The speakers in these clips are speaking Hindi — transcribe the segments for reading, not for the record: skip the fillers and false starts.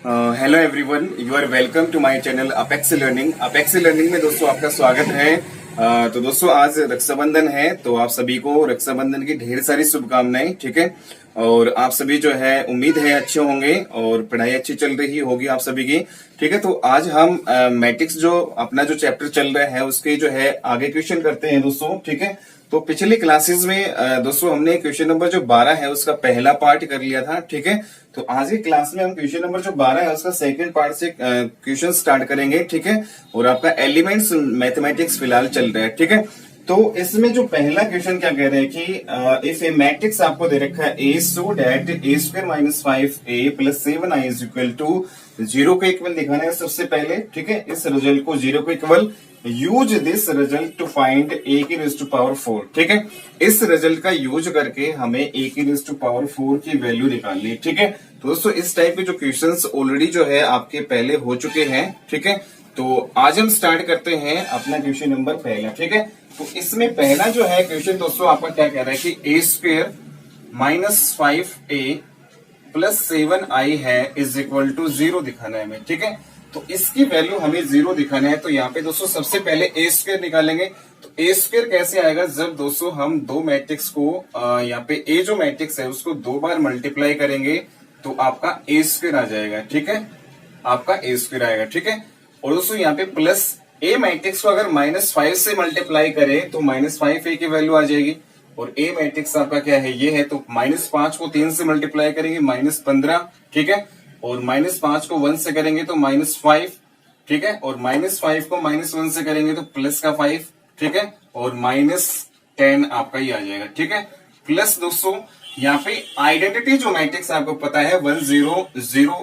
Hello everyone, you are welcome to my channel Apex Learning. Apex Learning में दोस्तों आपका स्वागत है। तो दोस्तों आज रक्षाबंधन है, तो आप सभी को रक्षाबंधन की ढेर सारी शुभकामनाएं। ठीक है, और आप सभी जो है उम्मीद है अच्छे होंगे और पढ़ाई अच्छी चल रही होगी आप सभी की। ठीक है, तो आज हम मैट्रिक्स जो अपना जो चैप्टर चल रहा है उसके जो है आगे क्वेश्चन करते हैं दोस्तों। ठीक है, तो पिछली क्लासेस में दोस्तों हमने क्वेश्चन नंबर जो 12 है उसका पहला पार्ट कर लिया था। ठीक है, तो आज की क्लास में हम क्वेश्चन नंबर जो 12 है उसका सेकंड पार्ट से क्वेश्चन स्टार्ट करेंगे। ठीक है, और आपका एलिमेंट्स मैथमेटिक्स फिलहाल चल रहा है। ठीक है, तो इसमें जो पहला क्वेश्चन क्या कह रहे हैं कि इफ ए मैट्रिक्स आपको दे रखा है A so that A square minus 5a plus 7i is equal to 0 को इक्वल दिखाना है सबसे पहले। ठीक है, इस रिजल्ट को 0 को equal use this result to find A की रेज टू पावर 4। ठीक है, इस रिजल्ट का यूज करके हमें ए की रेज टू पावर 4 की वैल्यू निकालनी है। ठीक है, तो दोस्तों इस टाइप के जो क्वेश्चंस ऑलरेडी जो है आपके पहले हो चुके हैं। ठीक है, तो आज हम स्टार्ट करते हैं अपना क्वेश्चन नंबर पहला। ठीक है, तो इसमें पहला जो है क्वेश्चन दोस्तों आपका क्या कह रहा है कि ए square minus 5a plus 7i है इज इक्वल टू 0 दिखाना है हमें। ठीक है, तो इसकी वैल्यू हमें 0 दिखाना है। तो यहाँ पे दोस्तों सबसे पहले ए स्क्वेयर निकालेंगे। तो ए स्क्वेयर कैसे आएगा, जब दोस्तों हम दो मैट्रिक्स को यहाँ पे ए जो मैट्रिक्स है उसको दो बार मल्टीप्लाई करेंगे तो आपका ए स्क्वेयर आ जाएगा। ठीक है, आपका ए स्क्वेयर आएगा। ठीक है, और दोस्तों यहाँ पे प्लस ए मैट्रिक्स को अगर -5 से मल्टीप्लाई करें तो -5a की वैल्यू आ जाएगी। और ए मैट्रिक्स आपका क्या है, ये है, तो -5 को 3 से मल्टीप्लाई करेंगे -15। ठीक है, और -5 को 1 से करेंगे तो -5। ठीक है, और -5 को -1 से करेंगे तो प्लस का 5। ठीक है, और -10 आपका ही आ जाएगा। ठीक है, प्लस दोस्तों यहाँ पे आइडेंटिटी जो मैट्रिक्स आपको पता है 1 0 0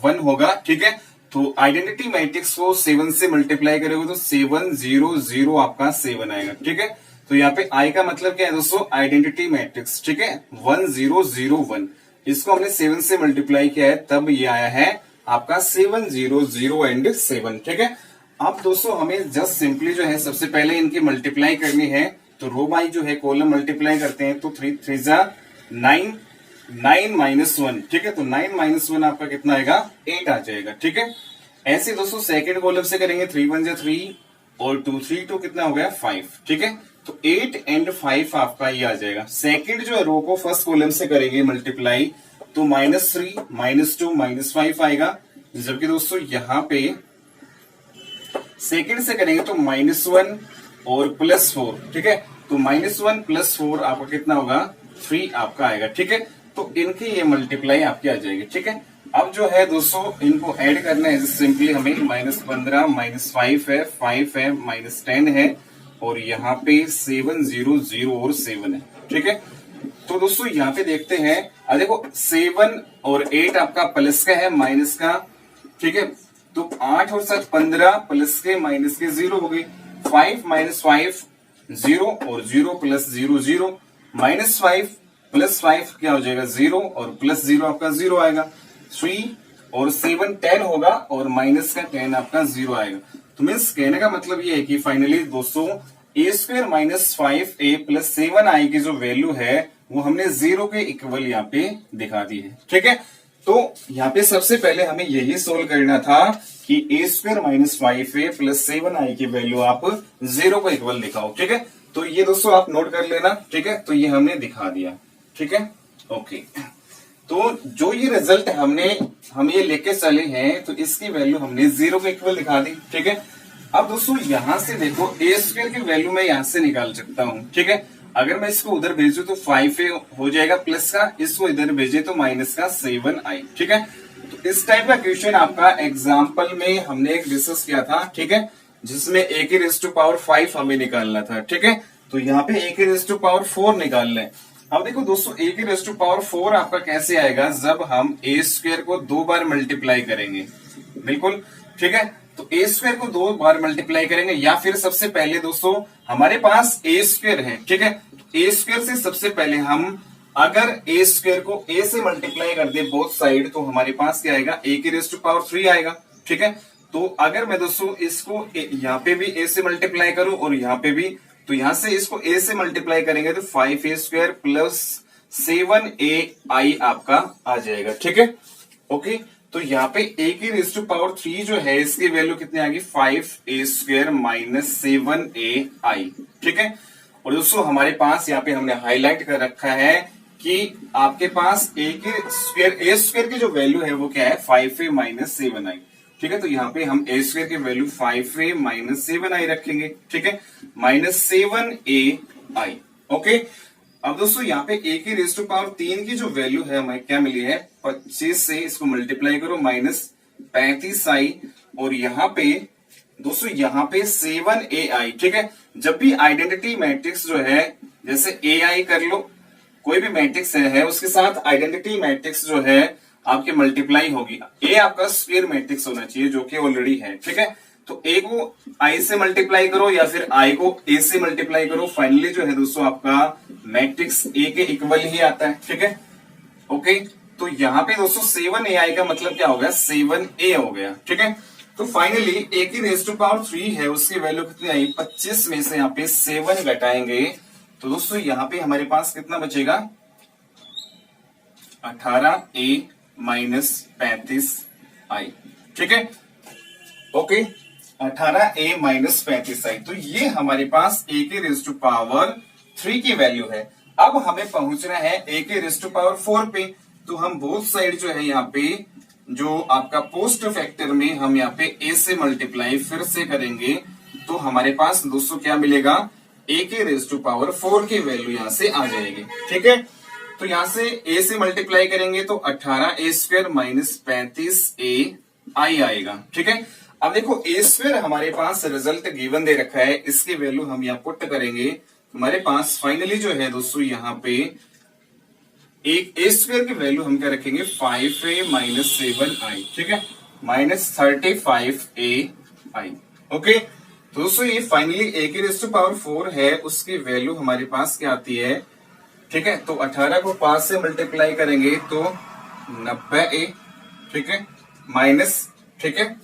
1 होगा। ठीक है, तो आइडेंटिटी मैट्रिक्स को 7 से मल्टीप्लाई करेंगे तो 7 0 0 आपका 7 आएगा। ठीक है, तो यहाँ पे आई का मतलब क्या है दोस्तों, आइडेंटिटी मैट्रिक्स। ठीक है, 1 0 0 1, इसको हमने 7 से मल्टीप्लाई किया है तब ये आया है आपका 7 0 0 एंड 7। ठीक है, अब दोस्तों हमें जस्ट सिंपली जो है सबसे पहले इनकी मल्टीप्लाई करनी है। तो रो बाई जो है कॉलम मल्टीप्लाई करते हैं तो 3 3 जा 9 9 -1। ठीक है, तो 9 -1 आपका कितना आएगा, 8 आ जाएगा। ठीक है, ऐसे दोस्तों सेकंड कॉलम से करेंगे 3 1 जा 3 और 2 3 2 कितना हो गया 5। ठीक है, तो 8 एंड 5 आपका ये आ जाएगा। सेकंड जो है रो को फर्स्ट कॉलम से करेंगे मल्टीप्लाई तो -3 -2 -5 आएगा। जबकि दोस्तों यहां पे सेकंड से करेंगे तो -1 और +4। ठीक है, तो -1 +4 आपका कितना होगा 3 आपका आएगा। ठीक है, तो इनकी ये मल्टीप्लाई आपकी आ जाएगी। ठीक है, अब जो है दोस्तों इनको ऐड करना है सिंपली हमें -15 -5 है 5 है -10 है और यहाँ पे 7 0 0 और 7 है। ठीक है, तो दोस्तों यहाँ पे देखते हैं, देखो 7 और 8 आपका प्लस का है माइनस का। ठीक है, तो 8 और 7 15 प्लस के माइनस के 0 हो गई। 5 -5 0 और 0 + 0 0 -5 + 5 क्या हो जाएगा 0 और +0 आपका 0 आएगा। 3 और 7 10 होगा और माइनस का 10 आपका 0 आएगा। तो मीन्स कहने का मतलब ये है कि फाइनली दोस्तों ए स्क्वायर -5a + 7i की जो वैल्यू है वो हमने 0 के इक्वल यहाँ पे दिखा दी है। ठीक है, तो यहाँ पे सबसे पहले हमें यही सोल्व करना था कि ए स्क्वायर -5a + 7i की वैल्यू आप 0 को इक्वल दिखाओ। ठीक है, तो ये दोस्तों आप नोट कर लेना। ठीक है, तो ये हमने दिखा दिया। ठीक है, ओके, तो जो ये रिजल्ट हम ये लेके चले हैं तो इसकी वैल्यू हमने 0 को इक्वल दिखा दी। ठीक है, अब दोस्तों यहां से देखो ए स्क्वायर की वैल्यू मैं यहां से निकाल सकता हूं। ठीक है, अगर मैं इसको उधर भेजू तो 5a हो जाएगा प्लस का, इसको इधर भेजे तो माइनस का 7i। ठीक है, तो इस टाइप का क्वेश्चन आपका एग्जाम्पल में हमने एक डिस्कस किया था। ठीक है, जिसमें a की रेज टू पावर 5 हमें निकालना था। ठीक है, तो यहाँ पे a की रेज टू पावर 4 निकाल लें। अब देखो दोस्तों a की रेज टू पावर 4 आपका कैसे आएगा, जब हम ए स्क्वायर को 2 बार मल्टीप्लाई करेंगे। बिल्कुल, ठीक है, तो ए स्क्वायर को 2 बार मल्टीप्लाई करेंगे या फिर सबसे पहले दोस्तों हमारे पास ए स्क्वायर है। ठीक है, ए स्क्वायर से सबसे पहले हम अगर ए स्क्वायर को ए से मल्टीप्लाई कर दे बोथ साइड तो हमारे पास क्या आएगा, ए की रेज टू पावर 3 आएगा। ठीक है, तो अगर मैं दोस्तों इसको यहाँ पे भी ए से मल्टीप्लाई करूं और यहाँ पे भी, तो यहां से इसको ए से मल्टीप्लाई करेंगे तो 5a² + 7ai आपका आ जाएगा। ठीक है, ओके, तो यहाँ पे a की रेज टू पावर 3 जो है इसकी वैल्यू कितनी आ गई 5a² माइनस 7ai। ठीक है, और दोस्तों हमारे पास यहाँ पे हमने हाईलाइट कर रखा है कि आपके पास a स्क्वायर की जो वैल्यू है वो क्या है 5a माइनस 7i। ठीक है, तो यहाँ पे हम a स्क्वायर की वैल्यू 5a माइनस 7i रखेंगे। ठीक है, माइनस 7ai। ओके, अब दोस्तों यहाँ पे a की रेज टू पावर 3 की जो वैल्यू है हमें क्या मिली है 25 से इसको मल्टीप्लाई करो माइनस 35i, और यहाँ पे दोस्तों यहाँ पे 7ai। ठीक है, जब भी आइडेंटिटी मैट्रिक्स जो है जैसे ai कर लो, कोई भी मैट्रिक्स है उसके साथ आइडेंटिटी मैट्रिक्स जो है आपके मल्टीप्लाई होगी। ए आपका स्क्वायर मैट्रिक्स होना चाहिए जो कि ऑलरेडी है। ठीक है, तो ए को आई से मल्टीप्लाई करो या फिर आई को ए से मल्टीप्लाई करो, फाइनली जो है दोस्तों आपका मैट्रिक्स ए के इक्वल ही आता है। ठीक है, ओके, तो यहाँ पे दोस्तों 7ai का मतलब क्या हो गया 7a हो गया। ठीक है, तो फाइनली ए की रेज टू पावर 3 है उसकी वैल्यू कितनी आई 25 में से यहाँ पे 7 घटाएंगे तो दोस्तों यहाँ पे हमारे पास कितना बचेगा 18a माइनस 35i। ठीक है, ओके, 18a माइनस 35i, तो ये हमारे पास a के रेज टू पावर 3 की वैल्यू है। अब हमें पहुंचना है a के रेज टू पावर 4 पे, तो हम बोथ साइड जो है यहाँ पे जो आपका पोस्ट फैक्टर में हम यहाँ पे a से मल्टीप्लाई फिर से करेंगे तो हमारे पास दोस्तों क्या मिलेगा a के रेज टू पावर 4 की वैल्यू यहाँ से आ जाएगी। ठीक है, तो यहां से a से मल्टीप्लाई करेंगे तो 18a² माइनस 35ai आएगा। ठीक है, अब देखो a² हमारे पास रिजल्ट गिवन दे रखा है, इसकी वैल्यू हम यहाँ पुट करेंगे, हमारे पास फाइनली जो है दोस्तों यहाँ पे एक a² की वैल्यू हम क्या रखेंगे 5a माइनस 7i। ठीक है, माइनस 35ai। ओके, तो दोस्तों ये फाइनली a की रेज टू पावर 4 है उसकी वैल्यू हमारे पास क्या आती है। ठीक है, तो 18 को 5 से मल्टीप्लाई करेंगे तो 90a। ठीक है, माइनस, ठीक है,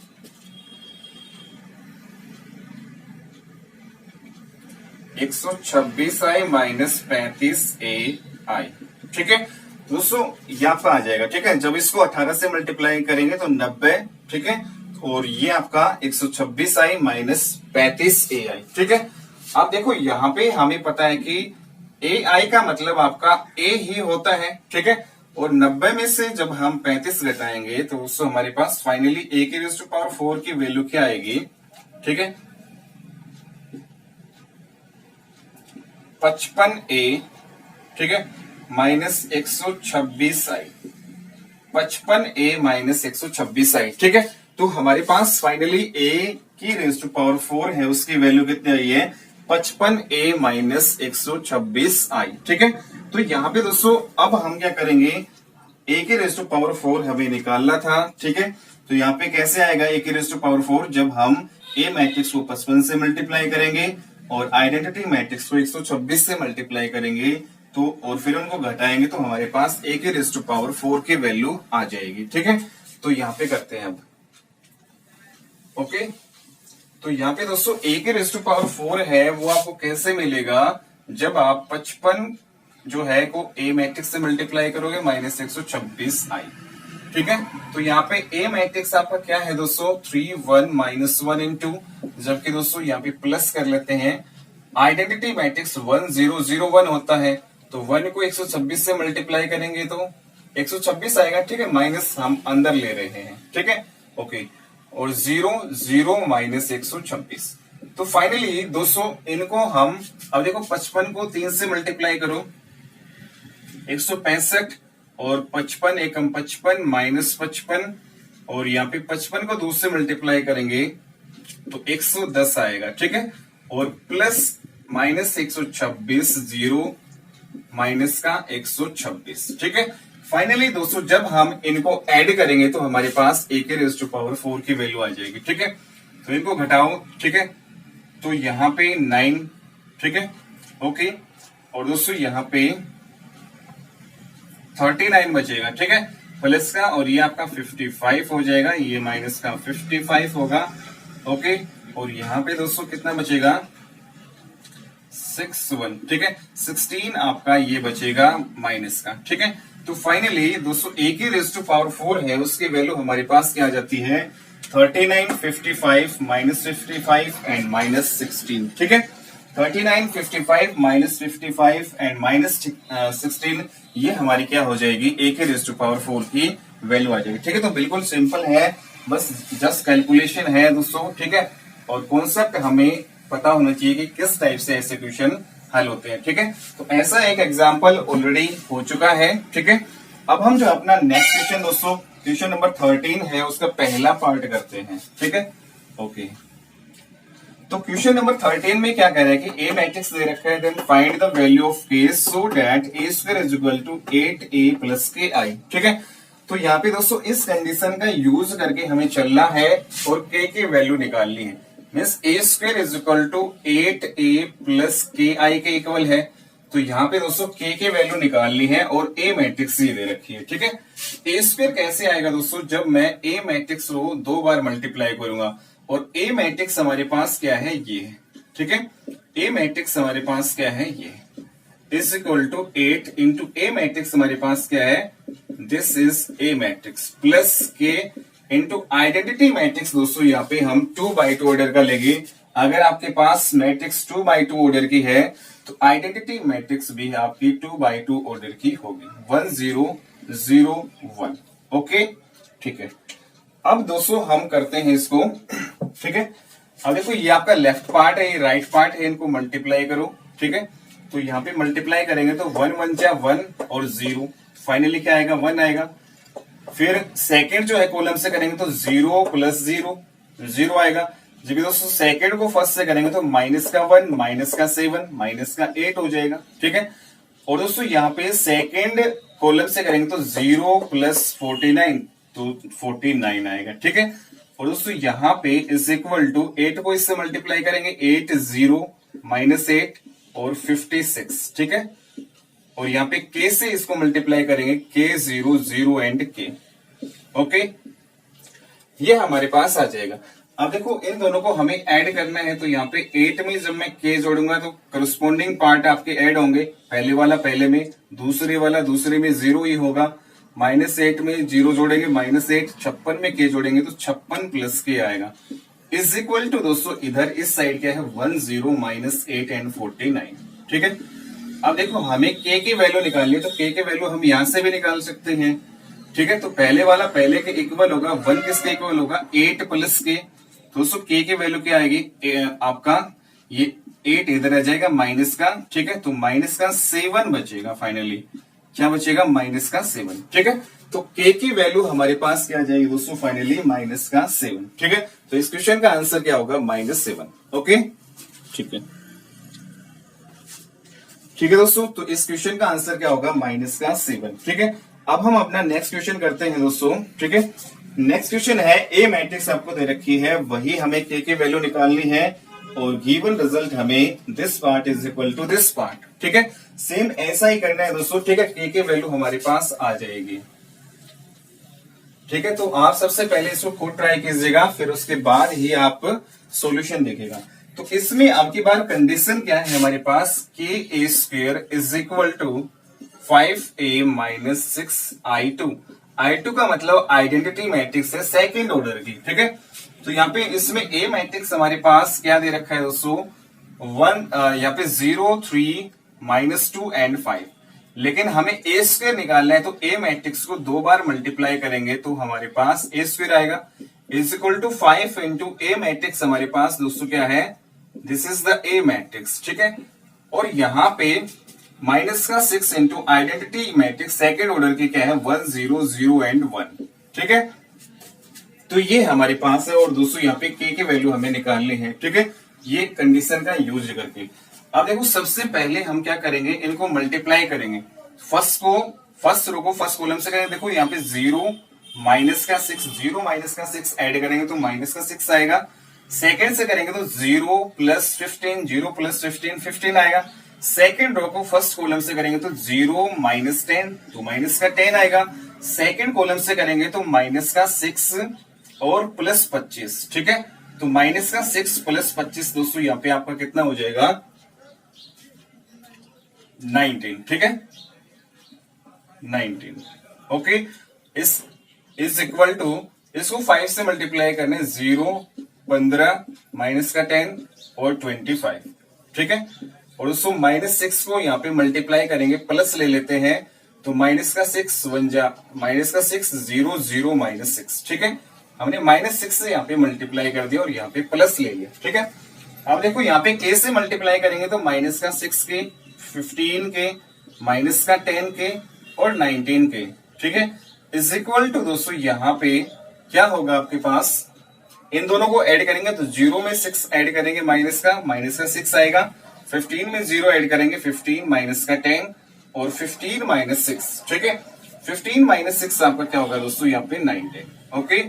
$126 माइनस 35ai। ठीक है, दोस्तों यहाँ पे आ जाएगा। ठीक है, जब इसको 18 से मल्टीप्लाई करेंगे तो 90। ठीक है, और ये आपका 126i माइनस 35ai। ठीक है, अब देखो यहाँ पे हमें पता है कि ai का मतलब आपका a ही होता है। ठीक है, और 90 में से जब हम 35 घटाएंगे तो उससे हमारे पास फाइनली a की रेज टू पावर 4 की वैल्यू क्या आएगी। ठीक है, 55a। ठीक है, minus 126i, 55a minus 126i। ठीक है, तो हमारे पास फाइनली a की रेज टू पावर 4 है उसकी वैल्यू कितनी आई है 55a माइनस 126i। ठीक है, तो यहाँ पे दोस्तों अब हम क्या करेंगे a की रेज टू पावर 4 हमें निकालना था। ठीक है, तो यहाँ पे कैसे आएगा a की रेज टू पावर 4 जब हम a मैट्रिक्स को 55 से मल्टीप्लाई करेंगे और आइडेंटिटी मैट्रिक्स को 126 से मल्टीप्लाई करेंगे तो और फिर उनको घटाएंगे तो हमारे पास a की रेज टू पावर 4 की वैल्यू आ जाएगी। ठीक है, तो यहाँ पे करते हैं अब। ओके, तो यहाँ पे दोस्तों a की रेज टू पावर 4 है वो आपको कैसे मिलेगा जब आप 55 जो है को a मैट्रिक्स से मल्टीप्लाई करोगे माइनस 126i। ठीक है, तो यहाँ पे a मैट्रिक्स आपका क्या है दोस्तों 3 1 माइनस 1 इंटू, जबकि दोस्तों यहाँ पे प्लस कर लेते हैं। आइडेंटिटी मैट्रिक्स 1 0 0 1 होता है तो 1 को 126 से मल्टीप्लाई करेंगे तो 126 आएगा। ठीक है, माइनस हम अंदर ले रहे हैं। ठीक है, ओके, और 0 0 माइनस 126, तो फाइनली दोस्तों इनको हम अब देखो 55 को 3 से मल्टीप्लाई करो 165 और 55 एकम 55 माइनस 55 और यहाँ पे 55 को 2 से मल्टीप्लाई करेंगे तो 110 आएगा। ठीक है, और प्लस माइनस 126 0 माइनस का 126। ठीक है, फाइनली दोस्तों जब हम इनको ऐड करेंगे तो हमारे पास a के रेज टू पावर 4 की वैल्यू आ जाएगी। ठीक है, तो इनको घटाओ। ठीक है, तो यहाँ पे 9। ठीक है, ओके, और दोस्तों यहाँ पे 39 बचेगा। ठीक है, प्लस का, और ये आपका 55 हो जाएगा, ये माइनस का 55 होगा। ओके, और यहाँ पे दोस्तों कितना बचेगा 61। ठीक है, 16 आपका ये बचेगा माइनस का। ठीक है, तो फाइनली दोस्तों a की रेज टू पावर 4 है, उसकी वैल्यू हमारे पास क्या आ जाती है 39, 55 माइनस 55 एंड माइनस 16। ठीक है, 39, 55 माइनस 55 एंड माइनस 16 ये हमारी क्या हो जाएगी a की रेज टू पावर 4 की वैल्यू आ जाएगी। ठीक है, तो बिल्कुल सिंपल है, बस जस्ट कैलकुलेशन है दोस्तों। ठीक है, और कॉन्सेप्ट हमें पता होना चाहिए कि किस टाइप से ऐसे क्वेश्चन हल होते हैं। ठीक है, तो ऐसा एक एग्जाम्पल ऑलरेडी हो चुका है। ठीक है, अब हम जो अपना नेक्स्ट क्वेश्चन दोस्तों क्वेश्चन नंबर 13 है, उसका पहला पार्ट करते हैं। ठीक है, ओके। तो क्वेश्चन नंबर 13 में क्या कह रहा है कि ए मैट्रिक्स दे रखा है, then find the value of K so that A square is equal to 8a plus K I. ठीक है, तो यहाँ पे दोस्तों इस कंडीशन का यूज करके हमें चलना है और के की वैल्यू निकालनी है। Means A square is equal to 8a plus K I के इक्वल है। तो यहाँ पे दोस्तों के की वैल्यू निकालनी है और ए मैट्रिक्स ही दे रखी है। ठीक है, ए स्क्वायर कैसे आएगा दोस्तों, जब मैं ए मैट्रिक्स को 2 बार मल्टीप्लाई करूंगा और ए मैट्रिक्स हमारे पास क्या है ये है। ठीक है, ए मैट्रिक्स हमारे पास क्या है ये is equal to 8 into A matrix हमारे पास क्या है, this is A matrix plus K into identity matrix. दोस्तों यहाँ पे हम 2x2 ऑर्डर का लेंगे। अगर आपके पास मैट्रिक्स 2x2 ऑर्डर की है तो आइडेंटिटी मैट्रिक्स भी आपकी 2x2 ऑर्डर की होगी, 1 0 0 1। ओके, ठीक है। अब दोस्तों हम करते हैं इसको। ठीक है, अब देखो ये आपका लेफ्ट पार्ट है, ये राइट पार्ट है, इनको मल्टीप्लाई करो। ठीक है, तो यहाँ पे मल्टीप्लाई करेंगे तो 1 1 जा 1 और 0, फाइनली क्या आएगा 1 आएगा। फिर सेकंड जो है कॉलम से करेंगे तो 0 प्लस 0 0 आएगा। जब दोस्तों सेकंड को फर्स्ट से करेंगे तो माइनस का 1 माइनस का 7 माइनस का 8 हो जाएगा। ठीक है, और दोस्तों यहाँ पे सेकंड कॉलम से करेंगे तो 0 प्लस 49 तो 49 आएगा। ठीक है, और दोस्तों यहाँ पे इज इक्वल टू 8 को इससे मल्टीप्लाई करेंगे 8 0 माइनस 8 और 56। ठीक है, और यहाँ पे के से इसको मल्टीप्लाई करेंगे के 0 0 एंड के। ओके, ये हमारे पास आ जाएगा। अब देखो इन दोनों को हमें ऐड करना है, तो यहाँ पे 8 में जब मैं के जोड़ूंगा तो करस्पॉन्डिंग पार्ट आपके ऐड होंगे, पहले वाला पहले में, दूसरे वाला दूसरे में 0 ही होगा। माइनस 8 में 0 जोड़ेंगे माइनस 8, 56 में के जोड़ेंगे तो 56 प्लस के आएगा इज इक्वल टू दोस्तों इधर इस साइड क्या है 1 0 माइनस 8 एंड 49। ठीक है, अब देखो हमें के की वैल्यू निकालनी है, तो के की वैल्यू हम यहां से भी निकाल सकते हैं। ठीक है, तो पहले वाला पहले के इक्वल होगा, 1 किसके इक्वल होगा 8 प्लस के। दोस्तों के की वैल्यू क्या आएगी आपका ये 8 इधर आ जाएगा माइनस का। ठीक है, तो माइनस का 7 बचेगा, फाइनली क्या बचेगा माइनस का 7। ठीक है, तो के की वैल्यू हमारे पास क्या आ जाएगी दोस्तों फाइनली माइनस का 7। ठीक है, तो इस क्वेश्चन का आंसर क्या होगा -7। ओके, ठीक है, ठीक है दोस्तों, तो इस क्वेश्चन का आंसर क्या होगा माइनस का 7। ठीक है, अब हम अपना नेक्स्ट क्वेश्चन करते हैं दोस्तों। ठीक है, नेक्स्ट क्वेश्चन है ए मैट्रिक्स आपको दे रखी है, वही हमें के की वैल्यू निकालनी है और गिवन रिजल्ट हमें this part is equal to this part. ठीक है, सेम ऐसा ही करना है दोस्तों। ठीक है, के की वैल्यू हमारे पास आ जाएगी। ठीक है, तो आप सबसे पहले इसको खुद ट्राई कीजिएगा, फिर उसके बाद ही आप सॉल्यूशन देखेगा। तो इसमें आपकी बार कंडीशन क्या है हमारे पास, K A square is equal to 5a minus 6i2। i2 का मतलब आइडेंटिटी मैट्रिक्स है सेकंड ऑर्डर की। ठीक है, तो यहाँ पे इसमें ए मैट्रिक्स हमारे पास क्या दे रखा है दोस्तों 1, यहाँ पे 0 3 -2 एंड 5, लेकिन हमें ए स्क्वायर निकालना है, तो ए मैट्रिक्स को 2 बार मल्टीप्लाई करेंगे तो हमारे पास ए स्क्वायर आएगा is equal to 5 into A matrix हमारे पास दोस्तों क्या है, this is the A matrix. ठीक है, और यहाँ पे माइनस का 6 into identity matrix second order की क्या है 1 0 0 एंड 1। ठीक है, तो ये हमारे पास है, और दोस्तों यहाँ पे के की वैल्यू हमें निकालनी है। ठीक है, ये कंडीशन का यूज करके अब देखो सबसे पहले हम क्या करेंगे, इनको मल्टीप्लाई करेंगे। फर्स्ट रो को फर्स्ट कॉलम से करेंगे। देखो यहाँ पे 0 माइनस का 6 0 माइनस का 6 ऐड करेंगे तो माइनस का 6 आएगा। सेकेंड से करेंगे तो 0 प्लस 15 0 प्लस 15 15 आएगा। सेकेंड रो को फर्स्ट कॉलम से करेंगे तो 0 माइनस 10 तो माइनस का 10 आएगा। सेकेंड कॉलम से करेंगे तो माइनस का 6 और प्लस 25। ठीक है, तो माइनस का 6 प्लस 25 दोस्तों यहाँ पे आपका कितना हो जाएगा 19। ठीक है, 19। ओके, इस इक्वल टू, इसको 5 से मल्टीप्लाई करने 0, 15, माइनस का 10 और 25। ठीक है, और उसको -6 को यहाँ पे मल्टीप्लाई करेंगे, प्लस ले लेते हैं, तो माइनस का 6 बन जा, माइनस का 6 0 0 -6। ठीक है, हमने -6 से यहाँ पे मल्टीप्लाई कर दिया और यहाँ पे प्लस ले लिया। ठीक है, अब देखो यहाँ पे k से मल्टीप्लाई करेंगे तो माइनस का 6 के, 15 के, माइनस का 10 के और 19 के। ठीक है, इज इक्वल टू दोस्तों यहाँ पे क्या होगा आपके पास, इन दोनों को ऐड करेंगे तो 0 में 6 ऐड करेंगे माइनस का 6 आएगा, 15 में 0 ऐड करेंगे 15 माइनस का 10 और 15 माइनस 6। ठीक है, 15 माइनस 6 आपका क्या होगा दोस्तों यहाँ पे 19। ओके,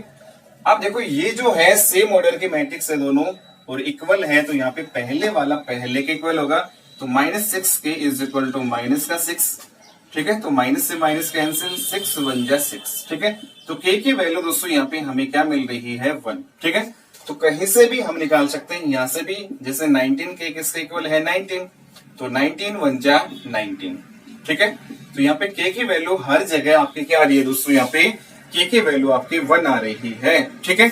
अब देखो ये जो है सेम ऑर्डर के मैट्रिक्स है दोनों और इक्वल है, तो यहाँ पे पहले वाला पहले के इक्वल होगा, तो -6 के इज इक्वल टू माइनस का 6। ठीक है, तो माइनस से माइनस कैंसिल, 6 1 जा 6। ठीक है, तो k की वैल्यू दोस्तों यहाँ पे हमें क्या मिल रही है 1। ठीक है, तो कहीं से भी हम निकाल सकते हैं, यहां से भी, जैसे 19 के किसके इक्वल है 19, तो 19 1 जा 19। ठीक है, तो यहाँ पे k की वैल्यू हर जगह आपकी क्या आ रही है दोस्तों, यहाँ पे k की वैल्यू आपकी 1 आ रही है। ठीक है,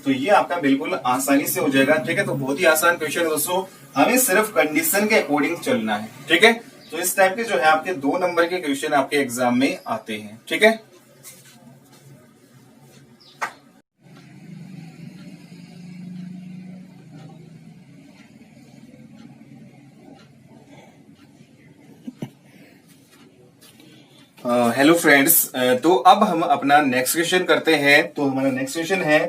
तो ये आपका बिल्कुल आसानी से हो जाएगा। ठीक है, तो बहुत ही आसान क्वेश्चन दोस्तों, हमें सिर्फ कंडीशन के अकॉर्डिंग चलना है। ठीक है, तो इस टाइप के जो है आपके 2 नंबर के क्वेश्चन आपके एग्जाम में आते हैं। ठीक है, हेलो फ्रेंड्स, तो अब हम अपना नेक्स्ट क्वेश्चन करते हैं। तो हमारा नेक्स्ट क्वेश्चन है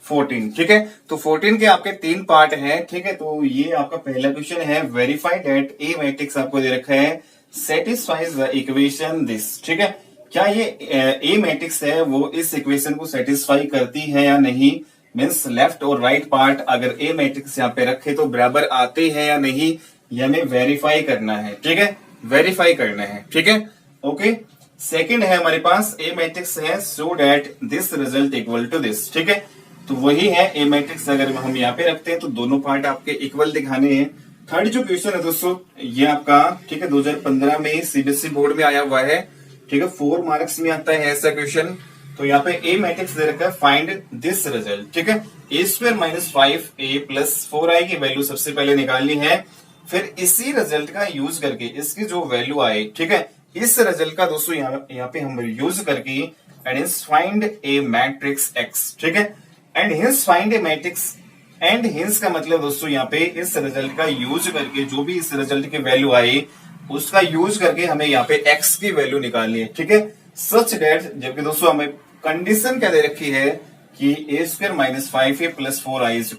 14। ठीक है, तो 14 के आपके 3 पार्ट हैं। ठीक है, तो ये आपका पहला क्वेश्चन है, वेरीफाई दैट ए मैट्रिक्स आपको दे रखा है सेटिस्फाइज द इक्वेशन दिस। ठीक है, क्या ये ए मैट्रिक्स है वो इस इक्वेशन को सेटिस्फाई करती है या नहीं, मीन्स लेफ्ट और राइट पार्ट अगर ए मैट्रिक्स यहाँ पे रखे तो बराबर आते हैं या नहीं, ये हमें वेरीफाई करना है। ठीक है, वेरीफाई करना है। ठीक है, ओके। सेकंड है हमारे पास ए मैट्रिक्स है so that this result equal to this. ठीक है, तो वही है ए मैट्रिक्स अगर हम यहाँ पे रखते हैं तो दोनों पार्ट आपके इक्वल दिखाने हैं। थर्ड जो क्वेश्चन है दोस्तों ये आपका, ठीक है, 2015 में सीबीएसई बोर्ड में आया हुआ है। ठीक है, 4 मार्क्स में आता है ऐसा क्वेश्चन। तो यहाँ पे ए मैट्रिक्स दे रखा है, फाइंड दिस रिजल्ट। ठीक है, a² - 5a + 4i की वैल्यू सबसे पहले निकालनी है, फिर इसी रिजल्ट का यूज करके इसकी जो वैल्यू आए, ठीक है, इस रिजल्ट का दोस्तों यहाँ पे हम यूज करके and hints find A matrix x. ठीक है, and hints find A matrix, and hints का मतलब दोस्तों यहाँ पे इस रिजल्ट का यूज करके जो भी इस रिजल्ट की वैल्यू आई उसका यूज करके हमें यहाँ पे एक्स की वैल्यू निकालनी है। ठीक है, सच डेट, जबकि दोस्तों हमें कंडीशन क्या दे रखी है कि a² - 5a + 4i =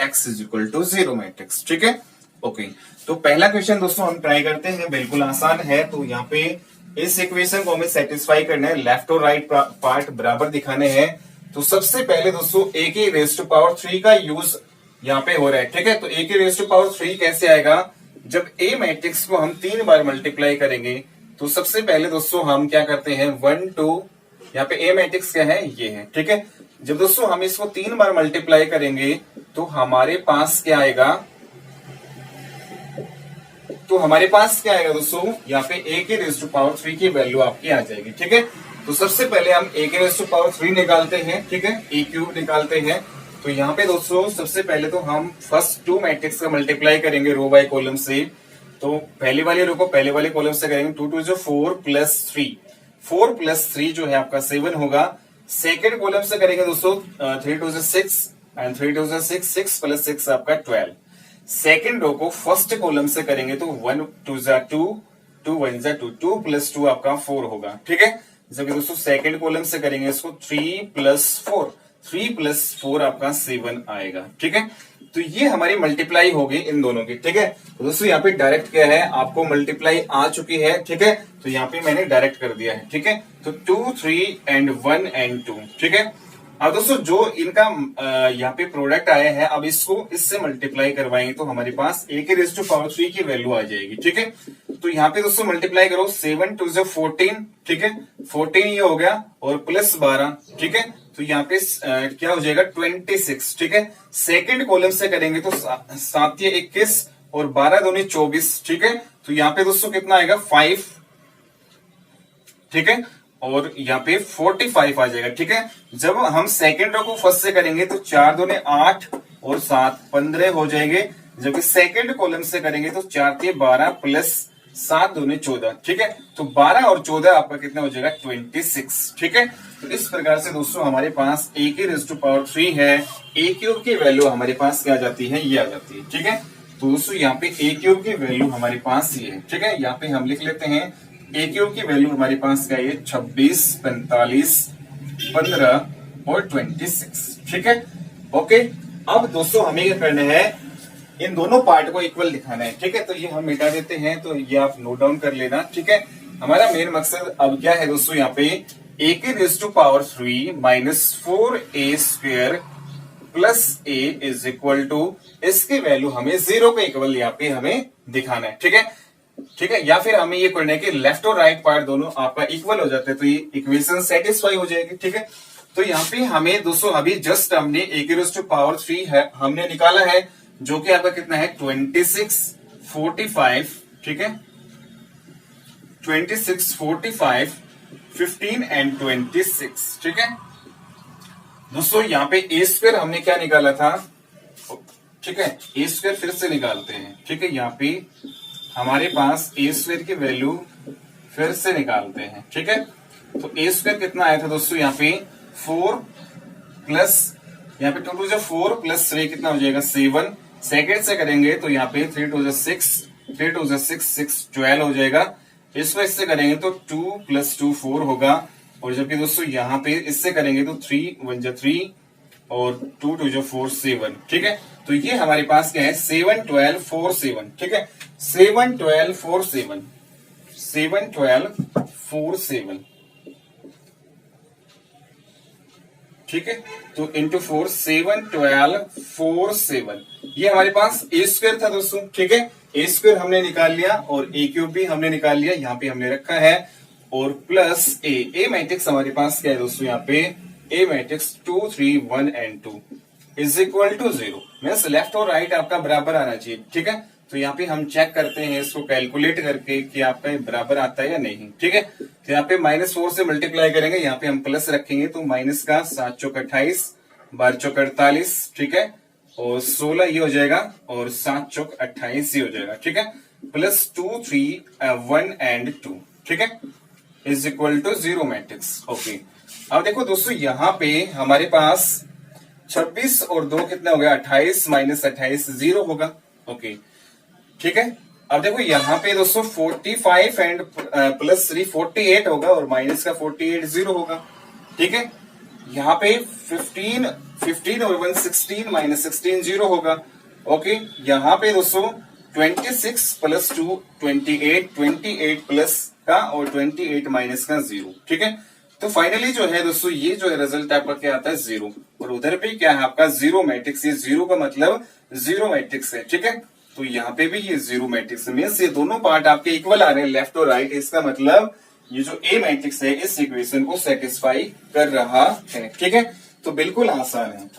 x = 0 matrix. ठीक है, ओके। तो पहला क्वेश्चन दोस्तों हम ट्राई करते हैं, बिल्कुल आसान है। तो यहाँ पे इस इक्वेशन को हमें सेटिस्फाई करना है, लेफ्ट और राइट पार्ट बराबर दिखाने हैं। तो सबसे पहले दोस्तों a³ का यूज यहाँ पे हो रहा है। ठीक है, तो a³ कैसे आएगा, जब a मैट्रिक्स को हम 3 बार मल्टीप्लाई करेंगे तो सबसे पहले दोस्तों हम क्या करते हैं 1 2, यहाँ पे a मैट्रिक्स क्या है ये है। ठीक है, जब दोस्तों हम इसको 3 बार मल्टीप्लाई करेंगे तो हमारे पास क्या आएगा, दोस्तों यहाँ पे a³ की वैल्यू आपकी आ जाएगी। ठीक है, तो सबसे पहले हम a³ निकालते हैं। ठीक है, a³ निकालते हैं। तो यहाँ पे दोस्तों सबसे पहले तो हम फर्स्ट 2 मैट्रिक्स का मल्टीप्लाई करेंगे रो बाय कॉलम से। तो पहले वाले रो को पहले वाले कॉलम से करेंगे, 2 2 जो 4 + 3, 4 + 3 जो है आपका 7 होगा। सेकेंड कॉलम से करेंगे दोस्तों 3 2 6 एंड 3 2 6, 6 + 6 आपका 12। सेकेंड रो को फर्स्ट कॉलम से करेंगे तो 1 2 2, 2 1 2, 2 + 2 आपका 4 होगा। ठीक है, जबकि दोस्तों सेकेंड कॉलम से करेंगे इसको 3 + 4, 3 + 4 आपका 7 आएगा। ठीक है, तो ये हमारी मल्टीप्लाई होगी इन दोनों की। ठीक है, तो दोस्तों यहाँ पे डायरेक्ट क्या है, आपको मल्टीप्लाई आ चुकी है। ठीक है, तो यहाँ पे मैंने डायरेक्ट कर दिया है। ठीक है, तो 2 3 एंड 1 एंड 2। ठीक है, अब दोस्तों जो इनका यहाँ पे प्रोडक्ट आया है, अब इसको इससे मल्टीप्लाई करवाएंगे तो हमारे पास a³ की वैल्यू आ जाएगी। ठीक है, तो यहाँ पे दोस्तों मल्टीप्लाई करो, 7 2 14। ठीक है, 14 ये हो गया और प्लस 12। ठीक है, तो यहाँ पे क्या हो जाएगा 26। ठीक है, सेकेंड कॉलम से करेंगे तो 7 ये 21 और 12 दूनी 24। ठीक है, तो यहाँ पे दोस्तों कितना आएगा 5। ठीक है, और यहाँ पे 45 आ जाएगा। ठीक है, जब हम सेकेंड रो को फर्स्ट से करेंगे तो 4 दूने 8 और 7 15 हो जाएंगे, जबकि सेकेंड कॉलम से करेंगे तो 4 3 12 प्लस 7 दूने 14। ठीक है, तो 12 और 14 आपका कितना हो जाएगा 26। ठीक है, तो इस प्रकार से दोस्तों हमारे पास a की रेज़ टू पावर 3 है, a क्यूब की वैल्यू हमारे पास क्या आ जाती है, ये आ जाती है। ठीक है, तो दोस्तों यहाँ पे a क्यूब की वैल्यू हमारे पास ये है। ठीक है, यहाँ पे हम लिख लेते हैं a क्यूब की वैल्यू हमारे पास क्या है, 26 45 15 और 26। ठीक है, ओके। अब दोस्तों हमें क्या करना है, इन दोनों पार्ट को इक्वल दिखाना है। ठीक है, तो ये हम मिटा देते हैं, तो ये आप नोट डाउन कर लेना। ठीक है, हमारा मेन मकसद अब क्या है दोस्तों, यहाँ पे a की raise to power 3 minus 4a square plus a is equal to, इसकी वैल्यू हमें 0 के इक्वल यहाँ पे हमें दिखाना है। ठीक है, ठीक है, या फिर हमें ये करना है कि लेफ्ट और राइट पार्ट दोनों आपका इक्वल हो जाते हैं, तो ये इक्वेशन सेटिस्फाई हो जाएगी। ठीक है, तो यहाँ पे हमें दोस्तों अभी जस्ट हमने a की रेज़ टू पावर 3 है हमने निकाला है, जो कि आपका कितना है 26 45। ठीक है, 26 45 15 एंड 26। ठीक है दोस्तों, यहाँ पे ए स्क्वायर हमने क्या निकाला था, ठीक है, ए स्क्वायर फिर से निकालते हैं। ठीक है, यहाँ पे हमारे पास ए स्क्वायर की वैल्यू फिर से निकालते हैं। ठीक है, तो ए स्क्वायर कितना आया था दोस्तों, यहाँ पे 4 प्लस यहाँ पे 2 टू 4 प्लस 3 कितना हो जाएगा 7। सेकेंड से करेंगे तो यहाँ पे 3 टू 6 3 टू 6 6 12 हो जाएगा। इसको इससे करेंगे तो 2 प्लस 2 4 होगा, और जबकि दोस्तों यहाँ पे इससे करेंगे तो 3 1 3 और 2 2 4 7। ठीक है, तो ये हमारे पास क्या है 7 12 4 7। ठीक है, 7 12 4 7 7 12 4 7। ठीक है, तो इंटू 4 7 12 4 7, ये हमारे पास ए स्क्वायर था दोस्तों। ठीक है, ए स्क्वायर हमने निकाल लिया और ए क्यूब भी हमने निकाल लिया, यहाँ पे हमने रखा है, और प्लस ए मैट्रिक्स हमारे पास क्या है दोस्तों, यहाँ पे a matrix 2 3 1 and 2 is equal to 0। Means left और राइट आपका बराबर आना चाहिए। ठीक है, तो यहाँ पे हम चेक करते हैं इसको कैलकुलेट करके कि आपका बराबर आता है या नहीं। ठीक है, तो यहाँ पे -4 से मल्टीप्लाई करेंगे, यहाँ पे हम प्लस रखेंगे, तो माइनस का 7 चौक 28 12 चौक 48। ठीक है, और 16 ये हो जाएगा, और 7 चौक 28 ये हो जाएगा। ठीक है, प्लस 2 3 1 एंड 2। ठीक है, is equal to 0 matrix. Okay, अब देखो दोस्तों यहाँ पे हमारे पास 26 और 2 कितना हो गया 28 माइनस 28 0 होगा। ओके, ठीक है, अब देखो यहाँ पे दोस्तों 45 एंड प्लस 3 48 होगा, और माइनस का 48 0 होगा। ठीक है, यहाँ पे 15 और 1 16 माइनस 16 0 होगा। ओके, यहाँ पे दोस्तों 26 प्लस 2 28 28 प्लस का और 28 माइनस का 0। ठीक है, तो फाइनली जो है दोस्तों ये जो है रिजल्ट आपका क्या आता है 0, और उधर पे क्या है आपका 0 मैट्रिक्स। ये 0 का मतलब 0 मैट्रिक्स है। ठीक है, तो यहाँ पे भी ये 0 मैट्रिक्स है, मीन्स ये दोनों पार्ट आपके इक्वल आ रहे हैं लेफ्ट और राइट। इसका मतलब ये जो ए मैट्रिक्स है इस इक्वेशन को सेटिस्फाई कर रहा है। ठीक है, तो बिल्कुल आसान है।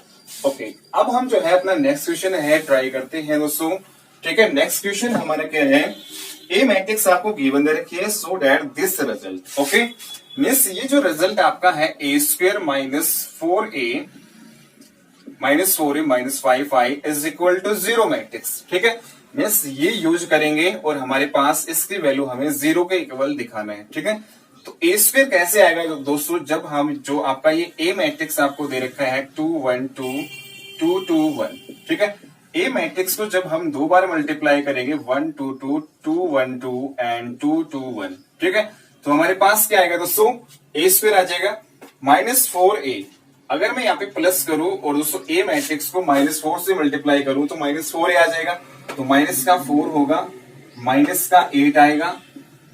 ओके, अब हम जो है अपना नेक्स्ट क्वेश्चन है ट्राई करते हैं दोस्तों। ठीक है, नेक्स्ट क्वेश्चन हमारा क्या है, ए मैट्रिक्स आपको गिवन दे रखी है, so that this result. Okay, means ये जो रिजल्ट आपका है a square minus 4a minus 5i is equal to 0 matrix. ठीक है, मीन्स ये यूज करेंगे और हमारे पास इसकी वैल्यू हमें 0 के इक्वल दिखाना है। ठीक है, तो ए स्क्वायर कैसे आएगा दोस्तों, जब हम जो आपका ये ए मैट्रिक्स आपको दे रखा है 2 1 2 2 2 1। ठीक है, ए मैट्रिक्स को जब हम 2 बार मल्टीप्लाई करेंगे 1 2 2 2 1 2 एंड 2 2 1। ठीक है, तो हमारे पास क्या आएगा दोस्तों, ए स्क्वायर आ जाएगा माइनस 4a। अगर मैं यहाँ पे प्लस करूं और दोस्तों ए मैट्रिक्स को -4 से मल्टीप्लाई करूं तो -4a आ जाएगा, तो माइनस का 4 होगा, माइनस का 8 आएगा।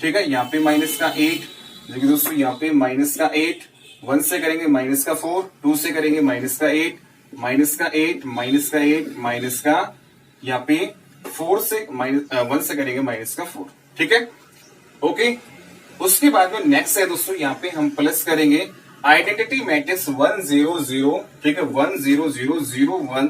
ठीक है, यहाँ पे माइनस का 8, देखिए दोस्तों यहाँ पे माइनस का 8, 1 से करेंगे माइनस का 4, 2 से करेंगे माइनस का 8, माइनस का 8 माइनस का 8 माइनस का यहाँ पे 4 से 1 से करेंगे माइनस का 4। ठीक है, ओके, उसके बाद में नेक्स्ट है दोस्तों यहाँ पे हम प्लस करेंगे आइडेंटिटी मैट्रिक्स 1 0 0। ठीक है, 1 0 0 0 1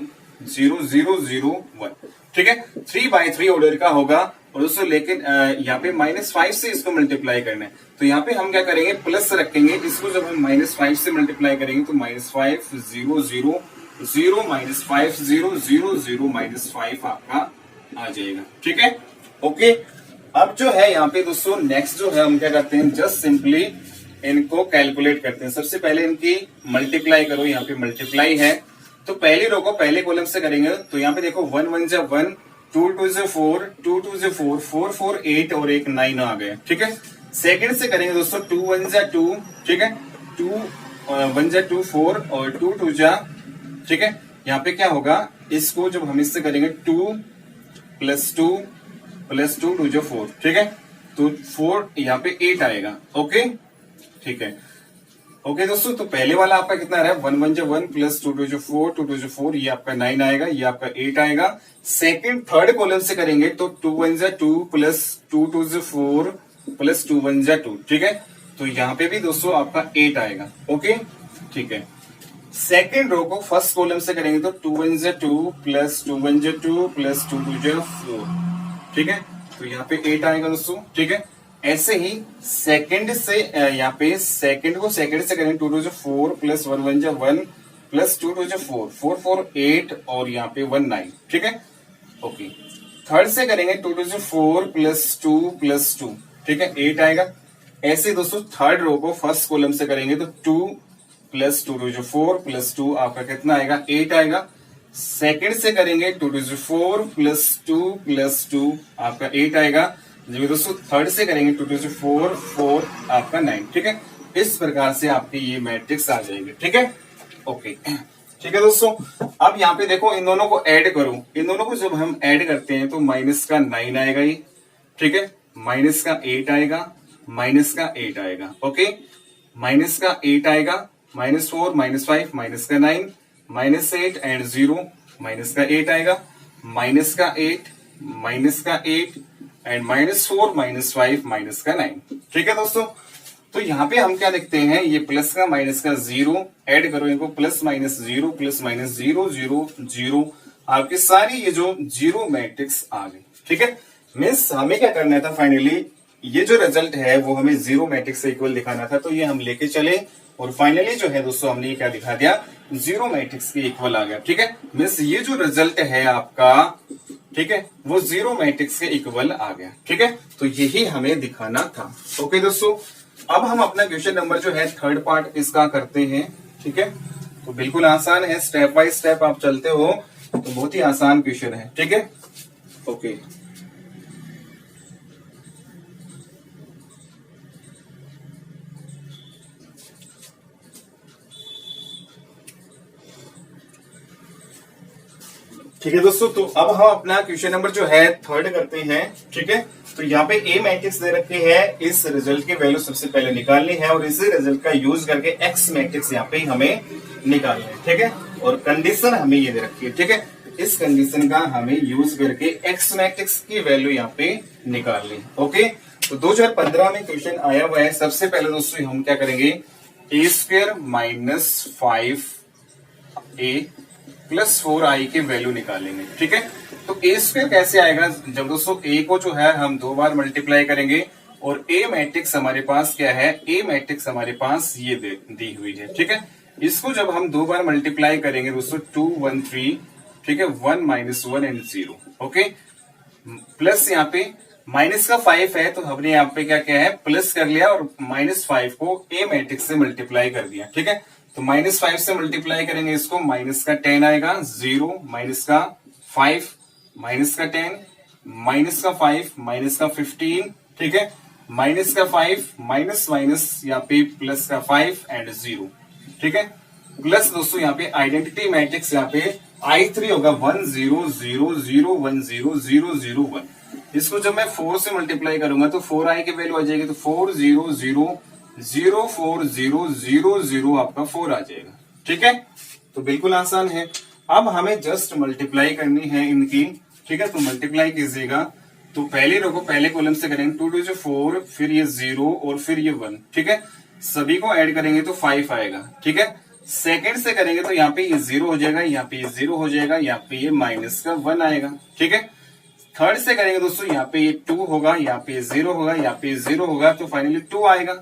0 0 0 1। ठीक है, 3 by 3 ऑर्डर का होगा, और दोस्तों लेकिन यहाँ पे -5 से इसको मल्टीप्लाई करना है, तो यहाँ पे हम क्या करेंगे, प्लस रखेंगे। इसको जब हम -5 से मल्टीप्लाई करेंगे तो -5 0 0 0 -5 0 0 0 -5 आपका आ जाएगा। ठीक है, ओके। अब जो है यहाँ पे दोस्तों नेक्स्ट जो है हम क्या करते हैं, जस्ट सिंपली इनको कैलकुलेट करते हैं। सबसे पहले इनकी मल्टीप्लाई करो, यहाँ पे मल्टीप्लाई है तो पहली रो को पहले कॉलम से करेंगे। तो यहाँ पे देखो 1 1 जा 1, 2 2 जा 4, 2 2 जा 4, 4 4 8 और एक 9 आ गया। ठीक है, सेकंड से करेंगे दोस्तों 2 1 जा 2, ठीक है, 2 1 जा 2 4 और 2 2 जा, ठीक है। यहाँ पे क्या होगा, इसको जब हम इससे करेंगे 2 + 2 + 2 2 जा 4, ठीक है, तो 4 यहाँ पे 8 आएगा। ओके, ठीक है, ओके दोस्तों। तो पहले वाला आपका कितना आ रहा है, 1 1 जा 1 + 2 2 जा 4, 2 2 जा 4, ये आपका 9 आएगा, ये आपका 8 आएगा। सेकंड थर्ड कॉलम से करेंगे तो 2 1 जा 2 + 2 2 जा 4 + 2 1 जा 2, ठीक है, तो यहाँ पे भी दोस्तों आपका 8 आएगा। ओके, ठीक है। सेकंड रो को फर्स्ट कॉलम से करेंगे तो 2 1 जा 2 + 2 1 जा 2 + 2 2 जा 4, ठीक है, तो यहाँ पे 8 आएगा दोस्तों। ठीक है, ऐसे ही सेकंड से यहाँ पे सेकंड को सेकंड से करेंगे 2 2 जा 4 + 1 1 जा 1 + 2 2 जा 4, 4 4 8 और यहाँ पे 1 9, ठीक है, ओके। थर्ड से करेंगे 2 2 जा 4 + 2 + 2, ठीक है, 8 आएगा। ऐसे दोस्तों थर्ड रो को फर्स्ट कॉलम से करेंगे तो 2 + 2 2 जा 4 + 2 आपका कितना आएगा, 8 आएगा। सेकंड से करेंगे 2 2 जा 4 + 2 + 2 आपका 8 आएगा। जब दोस्तों थर्ड से करेंगे 2 2 जा 4 4 आपका 9, ठीक है। इस प्रकार से आपकी ये मैट्रिक्स आ जाएगी। ठीक है, ओके, ठीक है दोस्तों। अब यहाँ पे देखो इन दोनों को ऐड करो, इन दोनों को जब हम ऐड करते हैं तो माइनस का 9 आएगा ये, ठीक है, माइनस का 8 आएगा, माइनस का 8 आएगा, ओके, माइनस का 8 आएगा, -4 -5 माइनस का 9 -8 एंड 0 माइनस का 8 आएगा, माइनस का 8 माइनस का 8 एंड -4 -5 माइनस का 9। ठीक है दोस्तों, तो यहाँ पे हम क्या देखते हैं, ये प्लस का माइनस का 0 ऐड करो इनको, +- 0 +- 0 0 0 आपकी सारी ये जो 0 मैट्रिक्स आ गई। ठीक है, मीन्स हमें क्या करना था फाइनली, ये जो रिजल्ट है वो हमें 0 मैट्रिक्स से इक्वल दिखाना था, तो ये हम लेके चले और फाइनली जो है दोस्तों हमने ये क्या दिखा दिया, 0 मैट्रिक्स के इक्वल आ गया। ठीक है, मीन्स ये जो रिजल्ट है आपका, ठीक है, वो 0 मैट्रिक्स के इक्वल आ गया। ठीक है, तो यही हमें दिखाना था। ओके दोस्तों, अब हम अपना क्वेश्चन नंबर जो है थर्ड पार्ट इसका करते हैं। ठीक है, तो बिल्कुल आसान है, स्टेप बाय स्टेप आप चलते हो तो बहुत ही आसान क्वेश्चन है। ठीक है, ओके, ठीक है दोस्तों। तो अब हम अपना क्वेश्चन नंबर जो है थर्ड करते हैं। ठीक है, तो यहाँ पे ए मैट्रिक्स दे रखे हैं, इस रिजल्ट की वैल्यू सबसे पहले निकालनी है और इसी रिजल्ट का यूज करके एक्स मैट्रिक्स यहाँ पे हमें निकालना है। ठीक है, और कंडीशन हमें ये दे रखी है। ठीक है, इस कंडीशन का हमें यूज करके एक्स मैट्रिक्स की वैल्यू यहाँ पे निकालनी है। ओके, तो 2015 में क्वेश्चन आया हुआ है। सबसे पहले दोस्तों हम क्या करेंगे, a² - 5a + 4i की वैल्यू निकालेंगे। ठीक है, तो a² कैसे आएगा, जब दोस्तों a को जो है हम 2 बार मल्टीप्लाई करेंगे और a मैट्रिक्स हमारे पास क्या है, a मैट्रिक्स हमारे पास ये दी हुई है। ठीक है, इसको जब हम 2 बार मल्टीप्लाई करेंगे दोस्तों 2 1 3, ठीक है, 1 -1 एंड 0। ओके, प्लस यहाँ पे माइनस का 5 है तो हमने यहाँ पे क्या किया है, प्लस कर लिया और -5 को a मैट्रिक्स से मल्टीप्लाई कर दिया। ठीक है, तो -5 से मल्टीप्लाई करेंगे इसको, माइनस का 10 आएगा, 0 माइनस का 5 माइनस का 10 माइनस का 5 माइनस का 15, ठीक है, माइनस का 5 माइनस माइनस यहाँ पे प्लस का 5 एंड 0। ठीक है, प्लस दोस्तों यहाँ पे आइडेंटिटी मैट्रिक्स यहाँ पे I3 होगा 1 0 0 0 1 0 0 0 1। इसको जब मैं 4 से मल्टीप्लाई करूंगा तो 4i की वैल्यू आ जाएगी, तो 4 0 0 0 4 0 0 0 आपका 4 आ जाएगा। ठीक है, तो बिल्कुल आसान है। अब हमें जस्ट मल्टीप्लाई करनी है इनकी। ठीक है, तो मल्टीप्लाई कीजिएगा, तो पहले रो को पहले कॉलम से करेंगे, 2 2 4, फिर ये 0 और फिर ये 1। ठीक है, सभी को ऐड करेंगे तो 5 आएगा। ठीक है, सेकंड से करेंगे तो यहाँ पे ये 0 हो जाएगा, यहाँ पे ये 0 हो जाएगा, यहाँ पे ये -1 आएगा। ठीक है, थर्ड से करेंगे दोस्तों, यहाँ पे ये 2 होगा, यहाँ पे 0 होगा, यहाँ पे 0 होगा, तो फाइनली 2 आएगा।